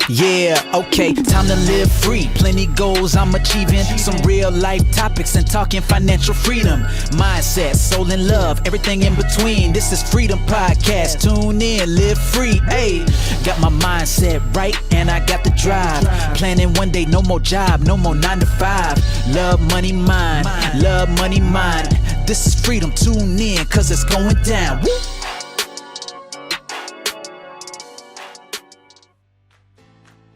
Yeah, okay, time to live free. Plenty goals I'm achieving. Some real life topics and talking financial freedom. Mindset, soul and love, everything in between. This is Freedom Podcast. Tune in, live free. Hey, got my mindset right and I got the drive. Planning one day, no more job, no more 9 to 5. Love, money, mind. Love, money, mind. This is freedom. Tune in, cause it's going down. Woo!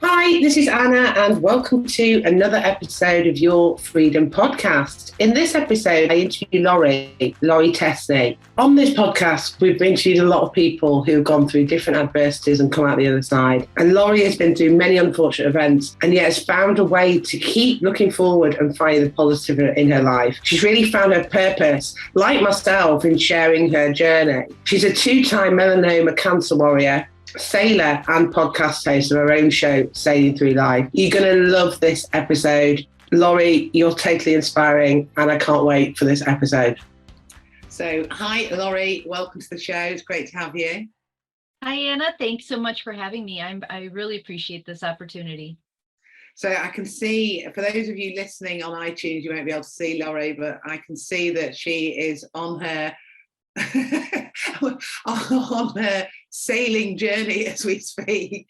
Hi, this is Anna and welcome to another episode of your Freedom Podcast. In this episode, I interview Lorie Tesny. On this podcast, we've interviewed a lot of people who have gone through different adversities and come out the other side. And Lorie has been through many unfortunate events and yet has found a way to keep looking forward and finding the positive in her life. She's really found her purpose, like myself, in sharing her journey. She's a 2-time melanoma cancer warrior, sailor and podcast host of her own show, Sailing Through Life. You're going to love this episode. Lorie, you're totally inspiring and I can't wait for this episode. So, hi, Lorie. Welcome to the show. It's great to have you. Hi, Anna. Thanks so much for having me. I really appreciate this opportunity. So I can see, for those of you listening on iTunes, you won't be able to see Lorie, but I can see that she is on her on her sailing journey as we speak.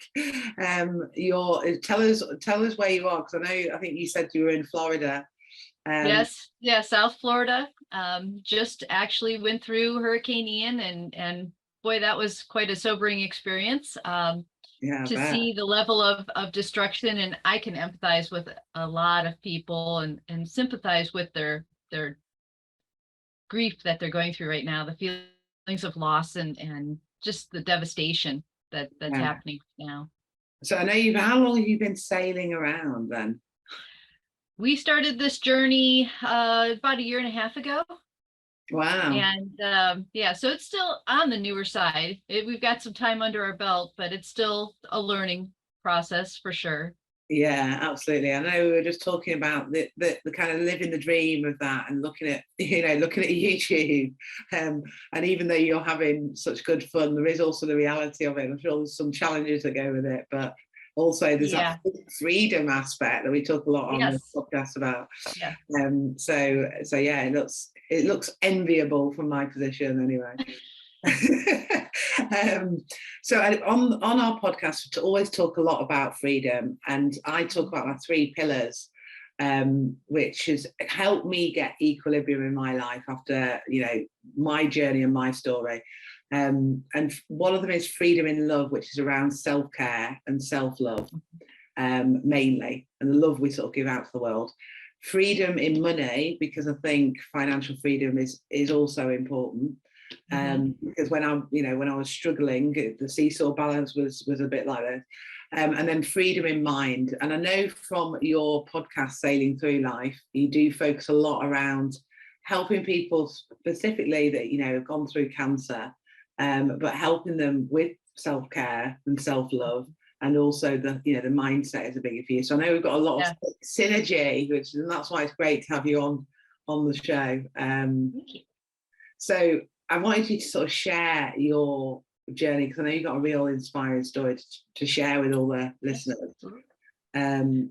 Tell us where you are, because I think you said you were in Florida. Yes, South Florida. Just actually went through Hurricane Ian, and boy, that was quite a sobering experience. To see the level of destruction, and I can empathize with a lot of people and sympathize with their grief that they're going through right now, the feelings of loss and just the devastation that's happening now. So I know how long have you been sailing around then? We started this journey about a year and a half ago. Wow. And so it's still on the newer side. We've got some time under our belt, but it's still a learning process for sure. Yeah, absolutely. I know we were just talking about the kind of living the dream of that and looking at YouTube. And even though you're having such good fun, there is also the reality of it. I'm sure there's some challenges that go with it, but also there's that freedom aspect that we talk a lot on this podcast about. Yeah. So yeah, it looks enviable from my position anyway. So on our podcast, we always talk a lot about freedom, and I talk about my 3 pillars, which has helped me get equilibrium in my life after my journey and my story. And one of them is freedom in love, which is around self-care and self-love, mainly, and the love we sort of give out to the world. Freedom in money, because I think financial freedom is also important. Because when I was struggling, the seesaw balance was a bit like this. And then freedom in mind. And I know from your podcast, Sailing Through Life, you do focus a lot around helping people specifically that, have gone through cancer, but helping them with self-care and self-love. And also the mindset is a biggie for you. So I know we've got a lot of synergy, and that's why it's great to have you on the show. Thank you. So I wanted you to sort of share your journey, because I know you've got a real inspiring story to share with all the listeners.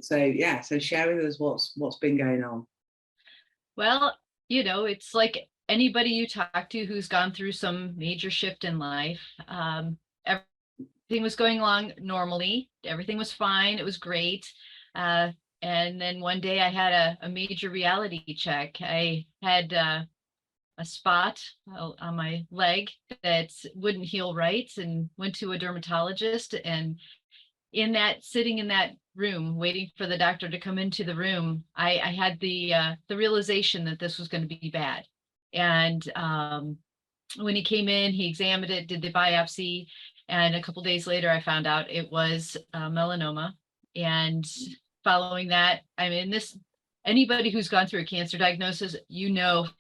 So share with us what's been going on. Well, it's like anybody you talk to who's gone through some major shift in life. Everything was going along normally. Everything was fine. It was great. And then one day I had a major reality check. I had a spot on my leg that wouldn't heal right, and went to a dermatologist, and sitting in that room waiting for the doctor to come into the room, I had the realization that this was going to be bad. And when he came in, he examined it, did the biopsy, and a couple days later I found out it was melanoma. And following that, anybody who's gone through a cancer diagnosis,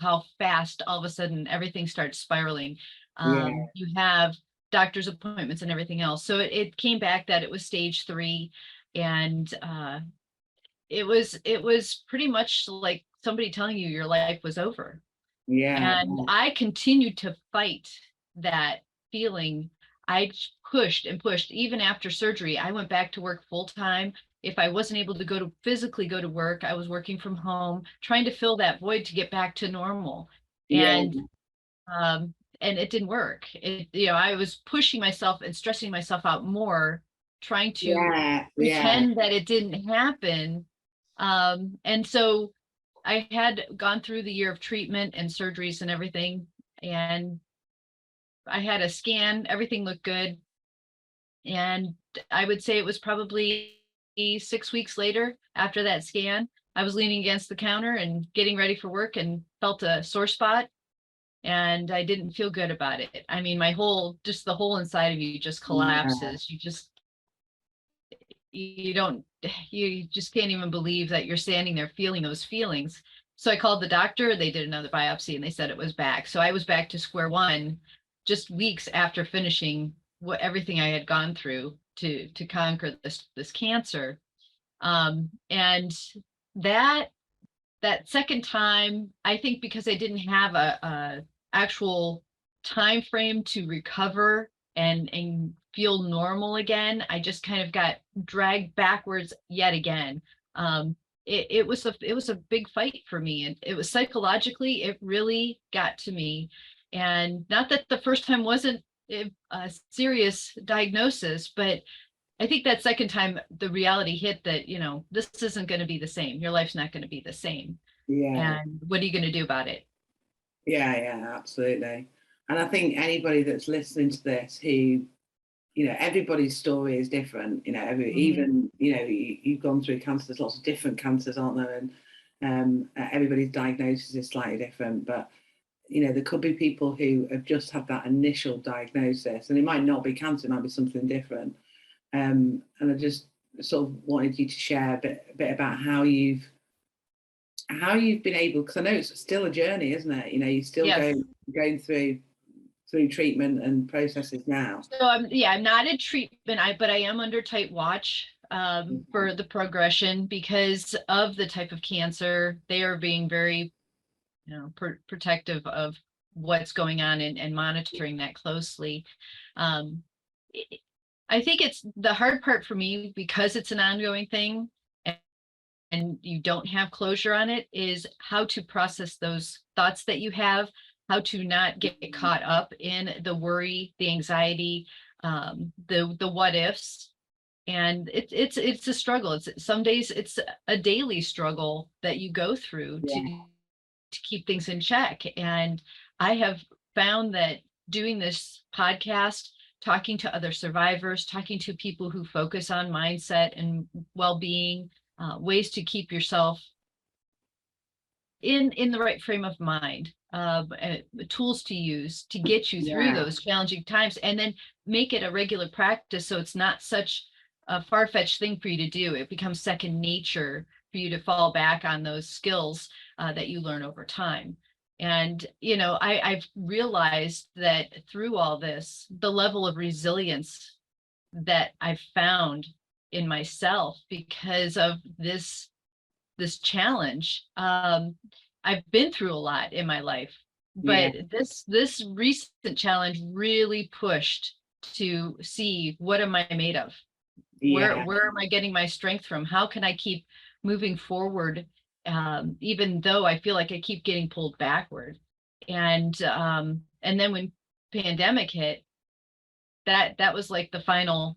how fast all of a sudden everything starts spiraling. You have doctor's appointments and everything else. So it came back that it was stage 3, and it was pretty much like somebody telling you your life was over. Yeah. And I continued to fight that feeling. I pushed and pushed. Even after surgery, I went back to work full time. If I wasn't able to physically go to work, I was working from home, trying to fill that void to get back to normal. Yeah. And it didn't work. I was pushing myself and stressing myself out more, trying to Yeah. pretend that it didn't happen. And so I had gone through the year of treatment and surgeries and everything, and I had a scan, everything looked good. And I would say it was probably 6 weeks later after that scan, I was leaning against the counter and getting ready for work and felt a sore spot. And I didn't feel good about it. I mean, the whole inside of you just Yeah. collapses. You just can't even believe that you're standing there feeling those feelings. So I called the doctor, they did another biopsy and they said it was back. So I was back to square one just weeks after finishing everything I had gone through to conquer this cancer. And that second time, I think because I didn't have a actual time frame to recover and feel normal again, I just kind of got dragged backwards yet again. It was a big fight for me, and it was psychologically, it really got to me. And not that the first time wasn't a serious diagnosis, but I think that second time the reality hit that, this isn't going to be the same. Your life's not going to be the same. Yeah. And what are you going to do about it? Yeah, absolutely. And I think anybody that's listening to this who, everybody's story is different, even, you've gone through cancer, there's lots of different cancers, aren't there? And everybody's diagnosis is slightly different, but, there could be people who have just had that initial diagnosis, and it might not be cancer, it might be something different. And I just sort of wanted you to share a bit about how you've been able, because I know it's still a journey, isn't it? You're still Yes. going through treatment and processes now. So I'm not in treatment, but I am under tight watch for the progression because of the type of cancer. They are being very, protective of what's going on and monitoring that closely. I think it's the hard part for me because it's an ongoing thing and you don't have closure on it, is how to process those thoughts that you have, how to not get caught up in the worry, the anxiety, the what ifs. And it's a struggle. Some days it's a daily struggle that you go through to keep things in check. And I have found that doing this podcast, talking to other survivors, talking to people who focus on mindset and well-being, ways to keep yourself in the right frame of mind, tools to use to get you through those challenging times, and then make it a regular practice so it's not such a far-fetched thing for you to do. It becomes second nature for you to fall back on those skills that you learn over time. And, I've realized that through all this, the level of resilience that I've found in myself because of this challenge. I've been through a lot in my life, but this recent challenge really pushed to see, what am I made of? Where am I getting my strength from? How can I keep moving forward, even though I feel like I keep getting pulled backward? And then when pandemic hit, that was like the final,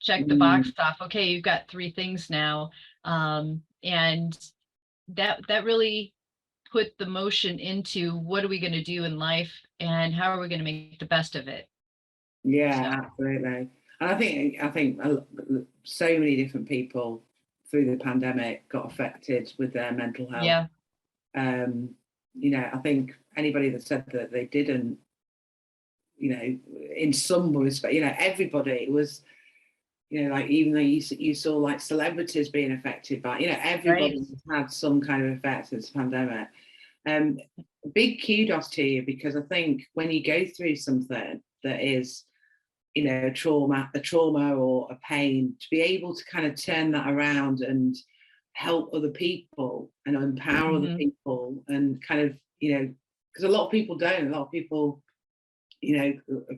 check the box off. Okay, you've got 3 things now. And that really put the motion into, what are we going to do in life and how are we going to make the best of it? Absolutely. And I think so many different people through the pandemic got affected with their mental health. I think anybody that said that they didn't, in some respect, everybody was, like, even though you saw like celebrities being affected by, everybody had some kind of effect since the pandemic. Big kudos to you, because I think when you go through something that is, a trauma or a pain, to be able to kind of turn that around and help other people and empower other people, and kind of, because a lot of people don't. A lot of people,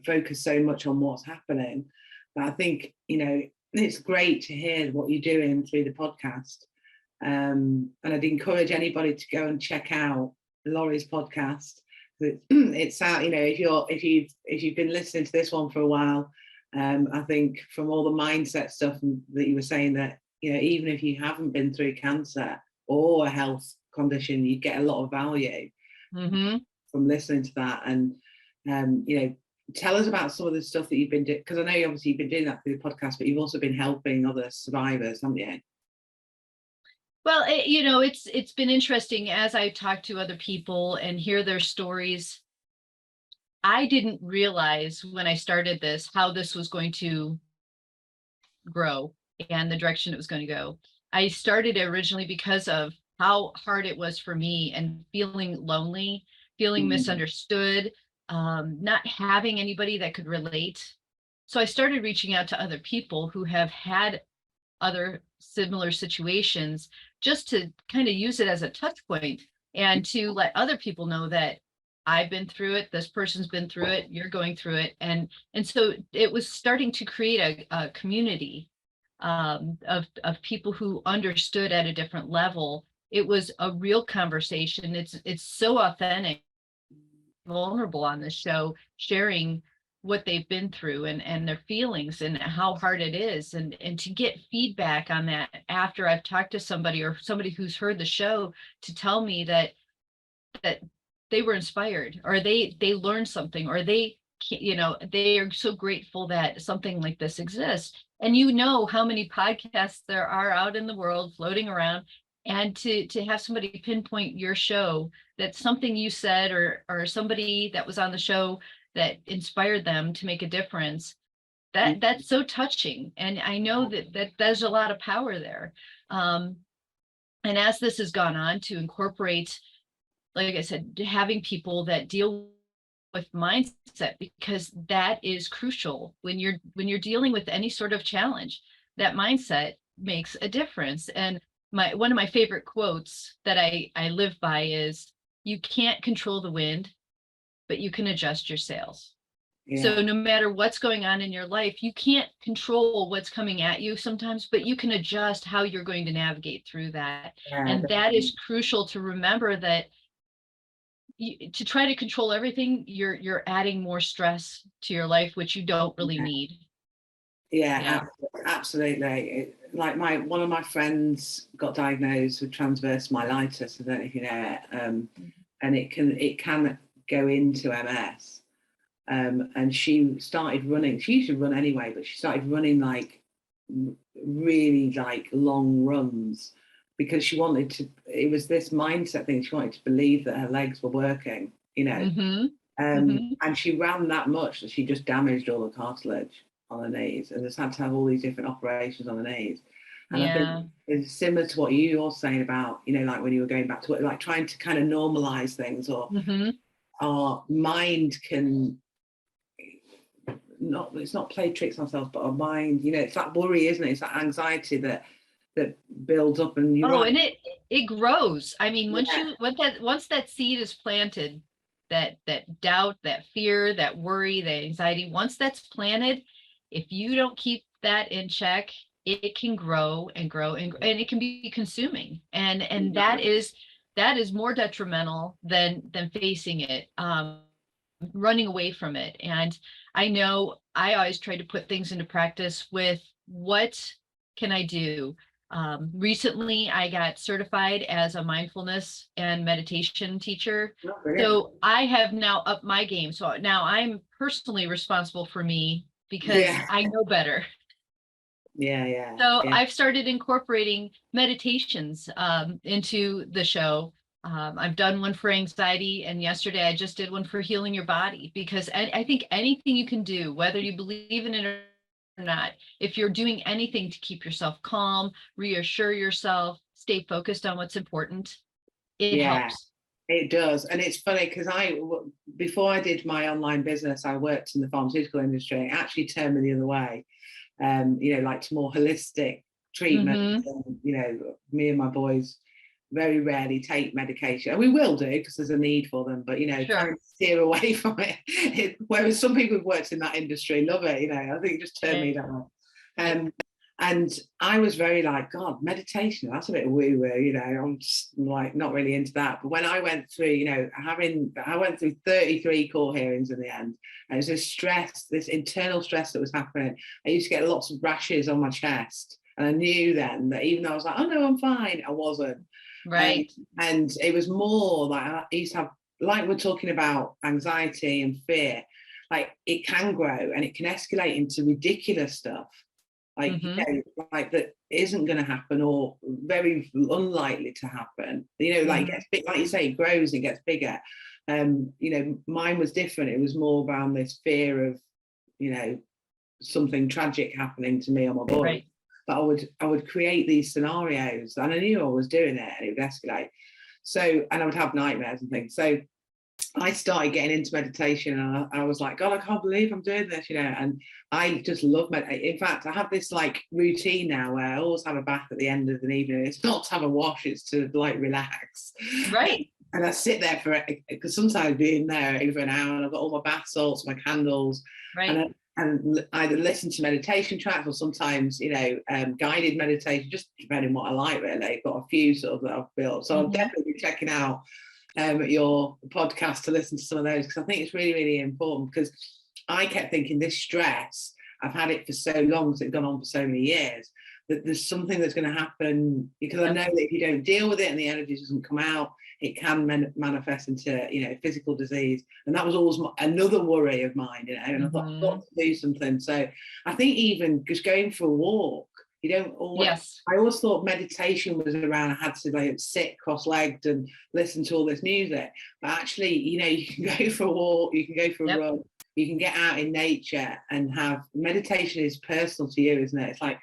focus so much on what's happening. But I think, it's great to hear what you're doing through the podcast. And I'd encourage anybody to go and check out Lorie's podcast. It's out, if you've been listening to this one for a while, I think from all the mindset stuff that you were saying, that even if you haven't been through cancer or a health condition, you get a lot of value from listening to that. And tell us about some of the stuff that you've been doing, because I know obviously you've been doing that through the podcast, but you've also been helping other survivors, haven't you? Well, it's been interesting as I talk to other people and hear their stories. I didn't realize when I started this how this was going to grow and the direction it was going to go. I started originally because of how hard it was for me and feeling lonely, feeling misunderstood, not having anybody that could relate. So I started reaching out to other people who have had other similar situations, just to kind of use it as a touch point and to let other people know that I've been through it, this person's been through it, you're going through it. And so it was starting to create a community of people who understood at a different level. It was a real conversation. It's so authentic, vulnerable on this show, sharing what they've been through and their feelings and how hard it is, and to get feedback on that after I've talked to somebody or somebody who's heard the show to tell me that they were inspired, or they learned something, or they are so grateful that something like this exists. And how many podcasts there are out in the world floating around, and to have somebody pinpoint your show, that something you said or somebody that was on the show that inspired them to make a difference, that's so touching. And I know that there's a lot of power there. And as this has gone on to incorporate, like I said, having people that deal with mindset, because that is crucial when you're dealing with any sort of challenge. That mindset makes a difference. And one of my favorite quotes that I live by is, you can't control the wind, but you can adjust your sails. Yeah. So no matter what's going on in your life, you can't control what's coming at you sometimes, but you can adjust how you're going to navigate through that. Yeah, and that is crucial to remember, that to try to control everything, you're adding more stress to your life, which you don't really need. Yeah. Absolutely. Like one of my friends got diagnosed with transverse myelitis. I don't know if you know it, and it can go into MS. And she started running. She used to run anyway, but she started running like really like long runs, because she wanted to. It was this mindset thing. She wanted to believe that her legs were working, And she ran that much that she just damaged all the cartilage on her knees, and just had to have all these different operations on her knees. And I think it's similar to what you're saying about, like when you were going back to it, like trying to kind of normalize things, or our mind can it's not play tricks on ourselves, but our mind, it's that worry, isn't it? It's that anxiety that builds up, and and it grows. I mean, once that seed is planted, that doubt, that fear, that worry, that anxiety, once that's planted, if you don't keep that in check, it can grow and grow, and it can be consuming, and that is more detrimental than facing it, running away from it. And I know I always try to put things into practice with, what can I do? Recently, I got certified as a mindfulness and meditation teacher. So I have now upped my game. So now I'm personally responsible for me, because I know better. So I've started incorporating meditations into the show. I've done one for anxiety, and yesterday I just did one for healing your body, because I think anything you can do, whether you believe in it or not, if you're doing anything to keep yourself calm, reassure yourself, stay focused on what's important, it helps. It does. And it's funny, because before I did my online business, I worked in the pharmaceutical industry. It actually turned me the other way, like to more holistic treatment. And, me and my boys, very rarely take medication, and we will do because there's a need for them, but trying to steer away from it, whereas some people who've worked in that industry love it. I think it just turned me down. And I was very like, God, meditation, that's a bit woo-woo, I'm just like not really into that. But when I went through, I went through 33 court hearings in the end, and it was this stress, this internal stress that was happening. I used to get lots of rashes on my chest, and I knew then that even though I was like, oh no, I'm fine, I wasn't. Right. And it was more like I used to have, like we're talking about anxiety and fear, like it can grow and it can escalate into ridiculous stuff. Like, like that isn't going to happen or very unlikely to happen. Like gets big, like you say, it grows and gets bigger. Mine was different. It was more around this fear of, something tragic happening to me or my boy. Right. But I would create these scenarios, and I knew I was doing it, and it would escalate. So, and I would have nightmares and things. So I started getting into meditation, and I was like, God, I can't believe I'm doing this, and I just love meditation. In fact, I have this like routine now where I always have a bath at the end of the evening. It's not to have a wash, it's to like relax. Right. And I sit there for it, because sometimes being there over an hour, and I've got all my bath salts, my candles, right. and either listen to meditation tracks or sometimes, guided meditation, just depending what I like, really. I've got a few sort of that I've built. So I'll definitely be checking out your podcast to listen to some of those, because I think it's really, really important, because I kept thinking this stress, I've had it for so long, because it's gone on for so many years, that there's something that's going to happen, because I know that if you don't deal with it and the energy doesn't come out, it can manifest into physical disease. And that was always another worry of mine, and I thought I've got to do something. So I think even just going for a walk, you don't always, I always thought meditation was around, I had to like sit cross-legged and listen to all this music, but actually you can go for a walk, you can go for a run, you can get out in nature and have meditation. Is personal to you, isn't it? It's like,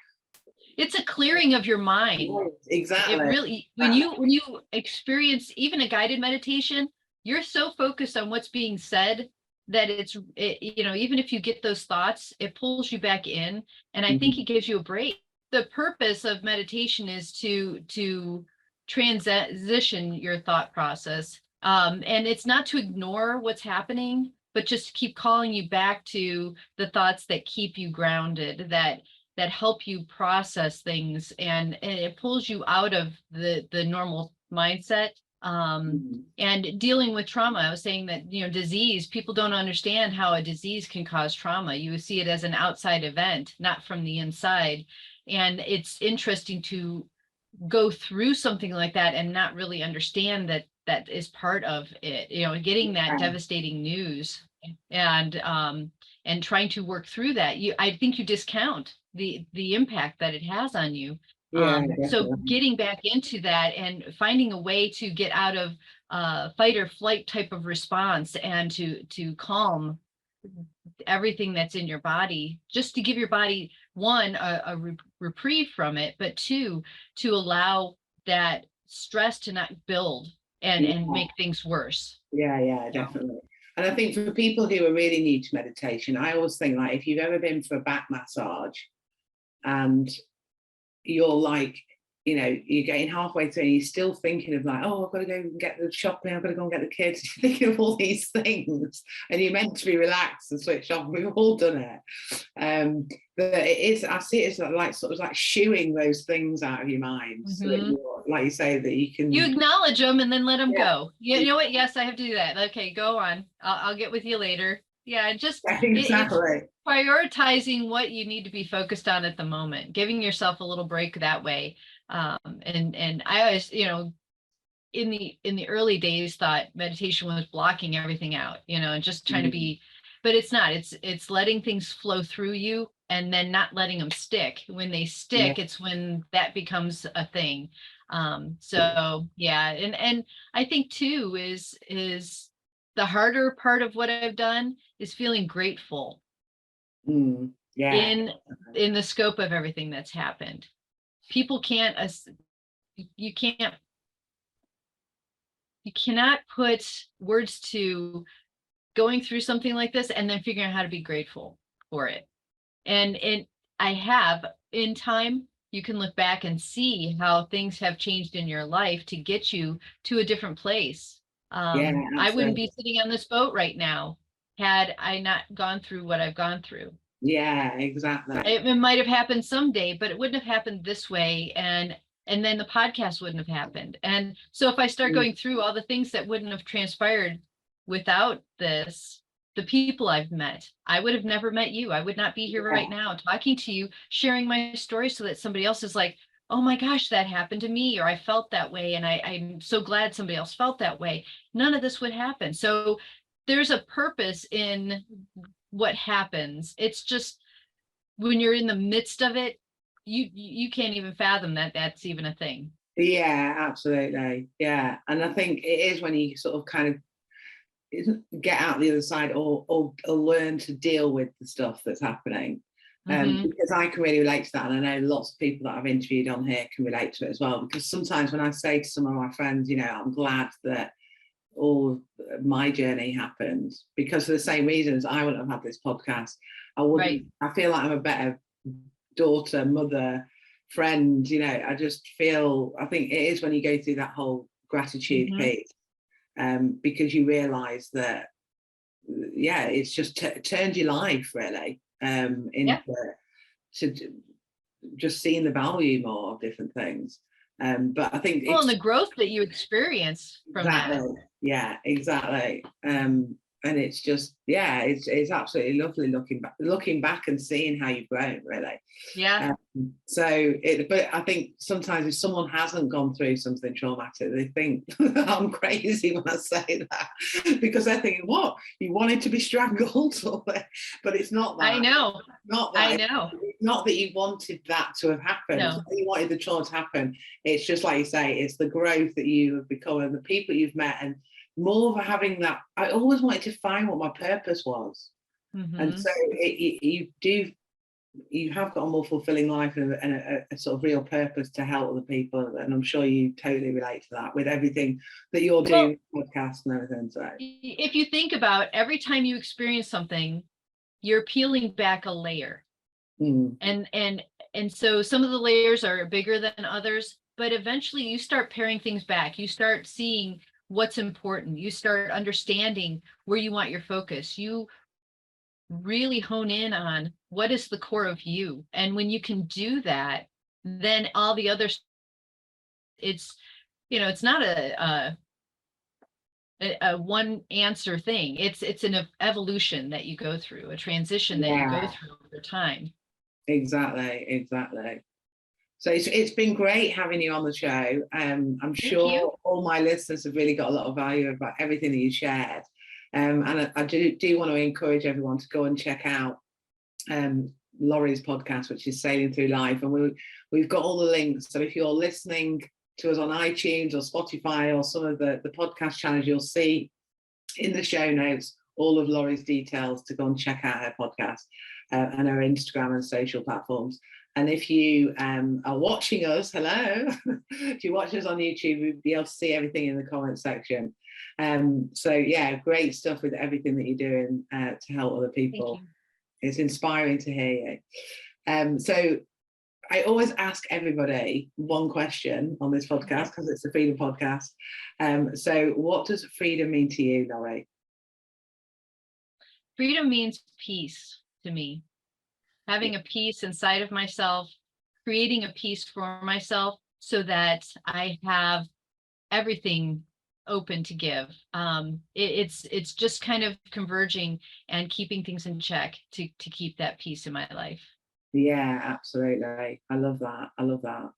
it's a clearing of your mind. Exactly. It really, when you experience even a guided meditation, you're so focused on what's being said that even if you get those thoughts, it pulls you back in, and I think it gives you a break. The purpose of meditation is to transition your thought process, and it's not to ignore what's happening, but just to keep calling you back to the thoughts that keep you grounded, that help you process things, and it pulls you out of the normal mindset. And dealing with trauma, I was saying that, disease, people don't understand how a disease can cause trauma. You see it as an outside event, not from the inside. And it's interesting to go through something like that and not really understand that is part of it, getting that devastating news and trying to work through that. I think you discount the impact that it has on you. So getting back into that and finding a way to get out of fight or flight type of response, and to calm everything that's in your body, just to give your body, one, a reprieve from it, but two, to allow that stress to not build and make things worse. Yeah, definitely. And I think for people who are really new to meditation, I always think, like, if you've ever been for a back massage and you're like, you're getting halfway through and you're still thinking of like, oh, I've got to go and get the shopping, I've got to go and get the kids, you're thinking of all these things, and you're meant to be relaxed and switch off. We've all done it. But it is, I see it as like sort of like shooing those things out of your mind, so that you're, like you say, that you acknowledge them and then let them go. You know what? Yes, I have to do that. Okay, go on. I'll get with you later. Yeah, just exactly. Prioritizing what you need to be focused on at the moment, giving yourself a little break that way. And I always, in the early days, thought meditation was blocking everything out, and just trying to be, but it's not. It's letting things flow through you and then not letting them stick. When they stick, it's when that becomes a thing. So yeah, and I think too is the harder part of what I've done is feeling grateful in the scope of everything that's happened. People you cannot put words to going through something like this and then figuring out how to be grateful for it. And I have, in time, you can look back and see how things have changed in your life to get you to a different place. Yeah, I wouldn't be absolutely. sitting on this boat right now had I not gone through what I've gone through. Yeah, exactly. It might have happened someday, but it wouldn't have happened this way. And then the podcast wouldn't have happened. And so if I start going through all the things that wouldn't have transpired without this, the people I've met, I would have never met you. I would not be here right now talking to you, sharing my story so that somebody else is like, oh my gosh, that happened to me, or I felt that way. And I'm so glad somebody else felt that way. None of this would happen. So there's a purpose in what happens. It's just when you're in the midst of it, you can't even fathom that that's even a thing. Yeah, absolutely. Yeah. And I think it is when you sort of kind of get out the other side, or learn to deal with the stuff that's happening. Because I can really relate to that, and I know lots of people that I've interviewed on here can relate to it as well. Because sometimes when I say to some of my friends, you know, I'm glad that all my journey happened, because for the same reasons I wouldn't have had this podcast. I wouldn't. Right. I feel like I'm a better daughter, mother, friend. You know, I just feel. I think it is when you go through that whole gratitude piece, because you realise that, yeah, it's just turned your life really into to just seeing the value more of different things. But I think and the growth that you experience from exactly that. Yeah, exactly. And it's just, yeah, it's absolutely lovely looking back and seeing how you've grown, really. But I think sometimes if someone hasn't gone through something traumatic, they think I'm crazy when I say that, because they're thinking, what, you wanted to be strangled? But it's not that. I know. Not that. I know. It's not that you wanted that to have happened. No. It's not that you wanted the trauma to happen. It's just like you say, it's the growth that you have become and the people you've met, and more of having that. I always wanted to find what my purpose was. And so you have got a more fulfilling life and a sort of real purpose to help other people, and I'm sure you totally relate to that with everything that you're doing, podcast and everything. So if you think about every time you experience something, you're peeling back a layer, and so some of the layers are bigger than others, but eventually you start paring things back. You start seeing what's important. You start understanding where you want your focus. You really hone in on what is the core of you. And when you can do that, then all the others, it's, you know, it's not a one answer thing. It's an evolution that you go through, a transition that you go through over time. Exactly. So it's been great having you on the show. I'm sure all my listeners have really got a lot of value about everything that you shared. And I do want to encourage everyone to go and check out Lorie's podcast, which is Sailing Through Life. And we've got all the links. So if you're listening to us on iTunes or Spotify or some of the podcast channels, you'll see in the show notes all of Lorie's details to go and check out her podcast and her Instagram and social platforms. And if you are watching us, hello, if you watch us on YouTube, you'll be able to see everything in the comment section. So yeah, great stuff with everything that you're doing to help other people. It's inspiring to hear you. So I always ask everybody one question on this podcast, because it's a freedom podcast. So what does freedom mean to you, Lorie? Freedom means peace to me. Having a peace inside of myself, creating a peace for myself so that I have everything open to give. It's just kind of converging and keeping things in check to keep that peace in my life. Yeah, absolutely. I love that.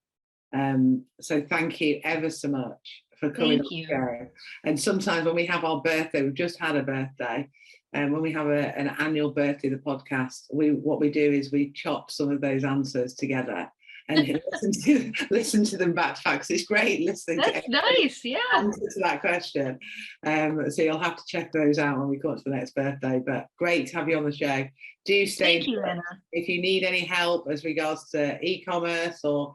So thank you ever so much for coming on the show. And sometimes when we have our birthday, we've just had a birthday, and when we have an annual birthday of the podcast, what we do is we chop some of those answers together and listen to them back to back. Because it's great listening. That's nice, answer to that question. So you'll have to check those out when we come to the next birthday. But great to have you on the show. Do stay. Thank you, Anna. If you need any help as regards to e-commerce or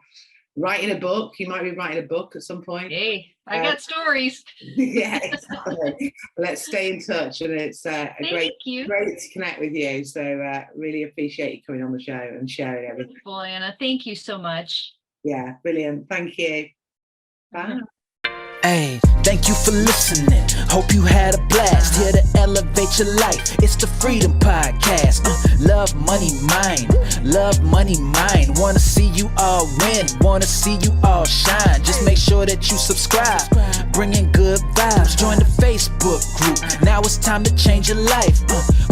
writing a book. You might be writing a book at some point. Hey, I got stories. Yeah, exactly. Let's stay in touch, and it's great to connect with you. So really appreciate you coming on the show and sharing everything. Well, Anna, thank you so much. Yeah, brilliant. Thank you. Bye. Hey, thank you for listening. Hope you had a blast. Here to elevate your life. It's the Freedom Podcast. Love, money, mine. Love, money, mine. Wanna see you all win. Wanna see you all shine. Just make sure that you subscribe. Bringing good vibes. Join the Facebook group. Now it's time to change your life.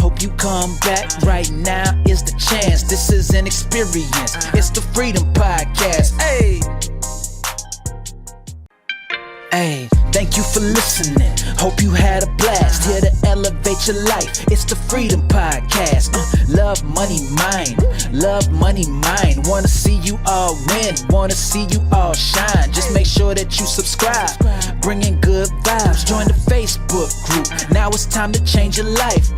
Hope you come back. Right now is the chance. This is an experience. It's the Freedom Podcast. Hey. Hey, thank you for listening. Hope you had a blast. Here to elevate your life. It's the Freedom Podcast. Love, money, mine. Love, money, mine. Wanna see you all win. Wanna see you all shine. Just make sure that you subscribe. Bringing good vibes. Join the Facebook group. Now it's time to change your life.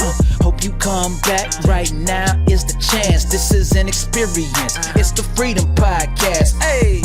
Hope you come back. Right now is the chance. This is an experience. It's the Freedom Podcast. Hey.